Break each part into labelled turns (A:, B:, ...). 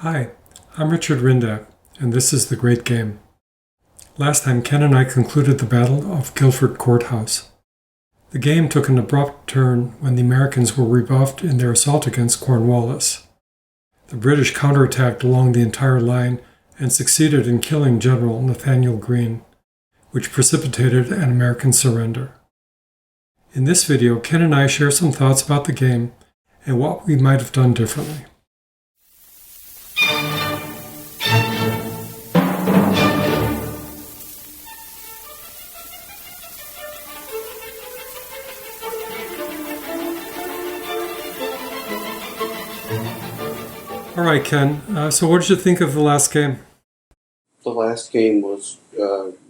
A: Hi, I'm Richard Rindak, and this is The Great Game. Last time, Ken and I concluded the Battle of Guilford Courthouse. The game took an abrupt turn when the Americans were rebuffed in their assault against Cornwallis. The British counterattacked along the entire line and succeeded in killing General Nathaniel Greene, which precipitated an American surrender. In this video, Ken and I share some thoughts about the game and what we might have done differently. All right, Ken. So what did you think of the last game?
B: The last game was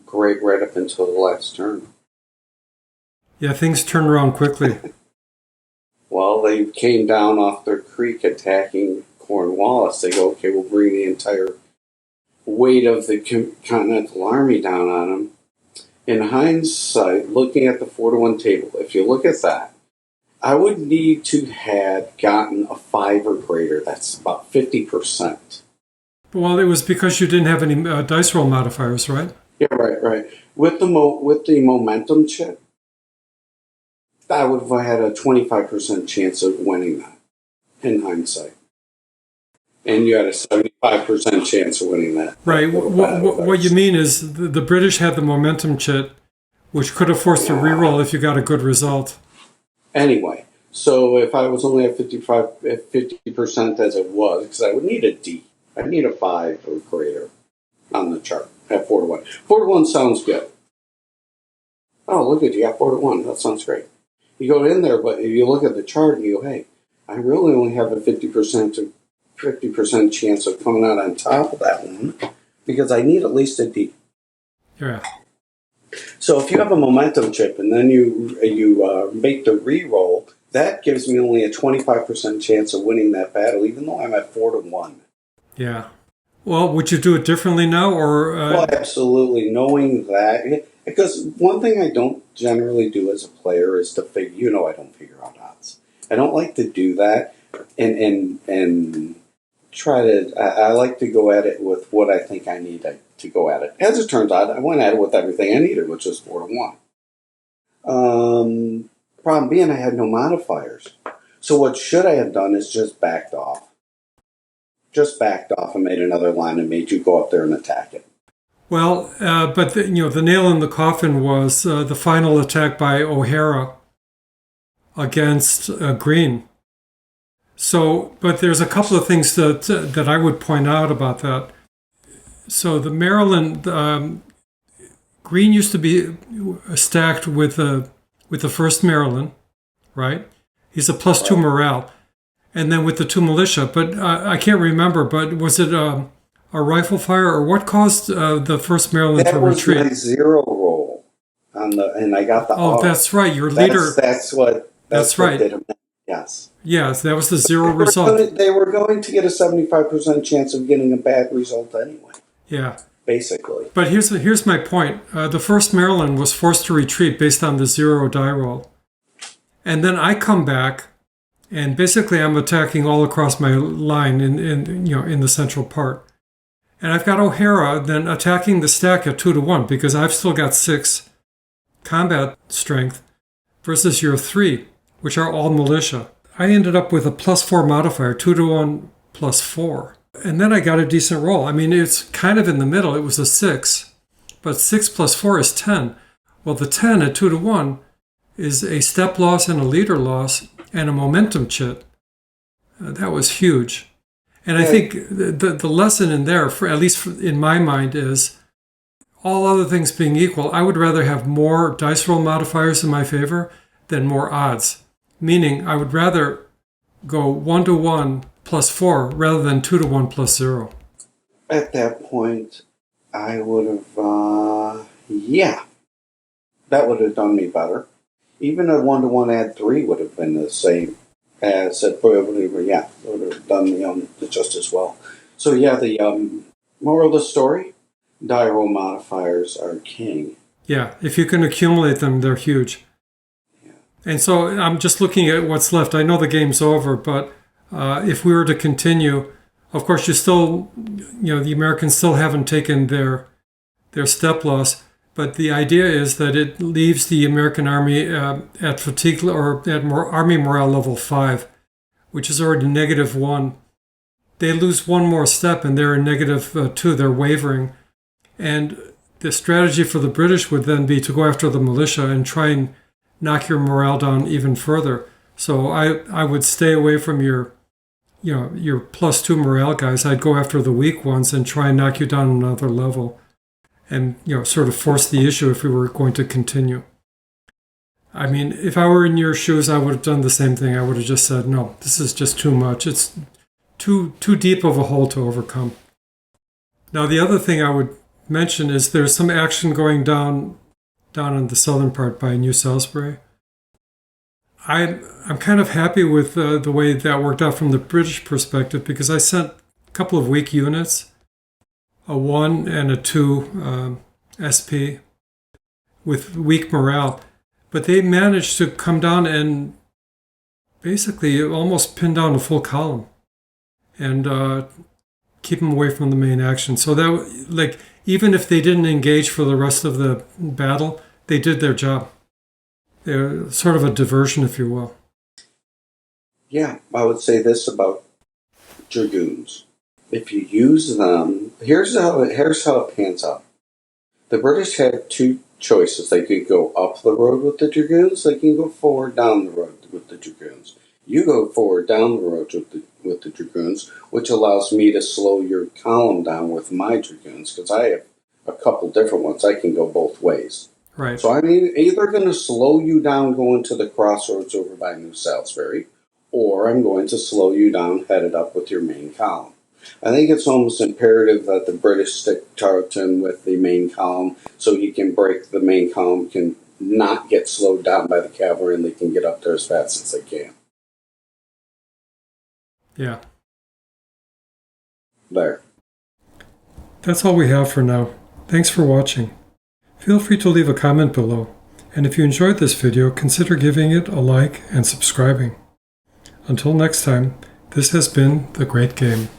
B: great right up until the last turn.
A: Yeah, things turned around quickly.
B: Well, they came down off their creek attacking Cornwallis. They go, okay, we'll bring the entire weight of the Continental Army down on them. In hindsight, looking at the 4-to-1 table, if you look at that, I would need to have gotten a 5 or greater. That's about 50%.
A: Well, it was because you didn't have any dice roll modifiers, right?
B: Yeah, right. With the momentum chip, I would have had a 25% chance of winning that in hindsight. And you had a 75% chance of winning that.
A: Right. What you mean is the British had the momentum chip, which could have forced a reroll if you got a good result.
B: Anyway, so if I was only at 50% as it was, because I would need a D. I'd need a 5 or greater on the chart at 4-to-1. 4-to-1 sounds good. Oh, look at you got 4-to-1. That sounds great. You go in there, but if you look at the chart and you go, hey, I really only have a 50% to 50% chance of coming out on top of that one because I need at least a D.
A: Yeah.
B: So if you have a momentum chip and then you make the re-roll, that gives me only a 25% chance of winning that battle, even though I'm at 4-to-1.
A: Yeah. Well, would you do it differently now, or?
B: Well, absolutely. Knowing that, because one thing I don't generally do as a player is to figure. I don't figure out odds. I don't like to do that, and try to. I like to go at it with what I think I need to go at it. As it turns out, I went at it with everything I needed, which was 4-to-1. Problem being, I had no modifiers. So what should I have done is just backed off. Just backed off and made another line and made you go up there and attack it.
A: Well, but the nail in the coffin was the final attack by O'Hara against Greene. So, but there's a couple of things that I would point out about that. So the Maryland, Greene used to be stacked with the 1st Maryland, right? He's a +2 morale. And then with the 2 militia. But I can't remember, but was it a rifle fire, or what caused the 1st Maryland to retreat?
B: That was my 0 roll, and I got the
A: Oh,
B: R.
A: that's right, your leader.
B: That's what
A: right.
B: did it. Yes.
A: Yes, that was the 0 result.
B: They were going to get a 75% chance of getting a bad result anyway.
A: Yeah.
B: Basically.
A: But here's my point. The 1st Maryland was forced to retreat based on the 0 die roll. And then I come back, and basically I'm attacking all across my line in the central part. And I've got O'Hara then attacking the stack at 2-to-1 because I've still got 6 combat strength versus your 3, which are all militia. I ended up with a +4 modifier, 2-to-1 +4. And then I got a decent roll. I mean, it's kind of in the middle. It was a 6, but 6 + 4 is 10. Well, the 10 at 2-to-1 is a step loss and a leader loss and a momentum chip. That was huge. And I think the lesson in there, at least in my mind, is all other things being equal, I would rather have more dice roll modifiers in my favor than more odds. Meaning, I would rather go 1-to-1 +4 rather than 2-to-1 +0.
B: At that point, I would have, that would have done me better. Even a 1-to-1 add 3 would have been the same as it would have done me just as well. So yeah, the moral of the story, die roll modifiers are king.
A: Yeah, if you can accumulate them, they're huge. Yeah. And so I'm just looking at what's left. I know the game's over, but if we were to continue, Of course, you still, the Americans still haven't taken their step loss, but the idea is that it leaves the American Army at fatigue or at Army morale level 5, which is already -1. They lose one more step and they're in -2. They're wavering. And the strategy for the British would then be to go after the militia and try and knock your morale down even further. So I would stay away from your +2 morale guys. I'd go after the weak ones and try and knock you down another level and, sort of force the issue if we were going to continue. I mean, if I were in your shoes, I would have done the same thing. I would have just said, no, this is just too much. It's too deep of a hole to overcome. Now, the other thing I would mention is there's some action going down in the southern part by New Salisbury. I'm kind of happy with the way that worked out from the British perspective because I sent a couple of weak units, a 1 and a 2 SP with weak morale, but they managed to come down and basically almost pin down a full column and keep them away from the main action. So that, even if they didn't engage for the rest of the battle, they did their job. They're sort of a diversion, if you will.
B: Yeah, I would say this about dragoons. If you use them, here's how it pans out. The British had two choices. They could go up the road with the dragoons. They can go forward down the road with the dragoons. You go forward down the road with the dragoons, which allows me to slow your column down with my dragoons because I have a couple different ones. I can go both ways.
A: Right.
B: So I'm either going to slow you down going to the crossroads over by New Salisbury, or I'm going to slow you down headed up with your main column. I think it's almost imperative that the British stick Tarleton with the main column so he can break the main column, can not get slowed down by the cavalry, and they can get up there as fast as they can.
A: Yeah.
B: There.
A: That's all we have for now. Thanks for watching. Feel free to leave a comment below, and if you enjoyed this video, consider giving it a like and subscribing. Until next time, this has been The Great Game.